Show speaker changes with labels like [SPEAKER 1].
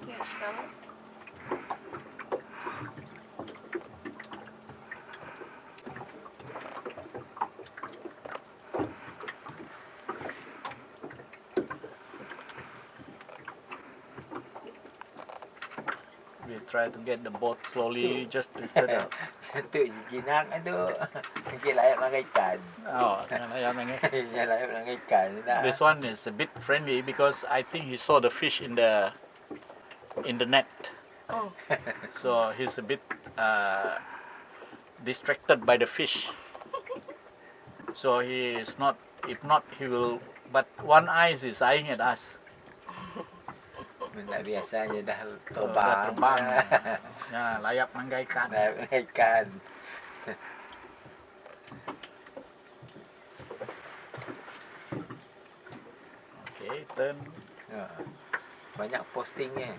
[SPEAKER 1] Yes, kamu.
[SPEAKER 2] We try to get the boat slowly, just to put out.
[SPEAKER 3] Tu jinak tu. Mungkin layak makan ikan.
[SPEAKER 2] Oh, yeah,
[SPEAKER 3] Yang layak makan ikan.
[SPEAKER 2] this one is a bit friendly because I think he saw the fish in the net,
[SPEAKER 1] Oh,
[SPEAKER 2] so he's a bit distracted by the fish. So he is not. If not, he will. But one eye is eyeing at us.
[SPEAKER 3] Tak biasanya dah
[SPEAKER 2] Dah
[SPEAKER 3] terbang.
[SPEAKER 2] terbang. Ya, layak makan ikan.
[SPEAKER 3] Layak makan ikan.
[SPEAKER 2] Okay, turn.
[SPEAKER 3] Banyak postingnya.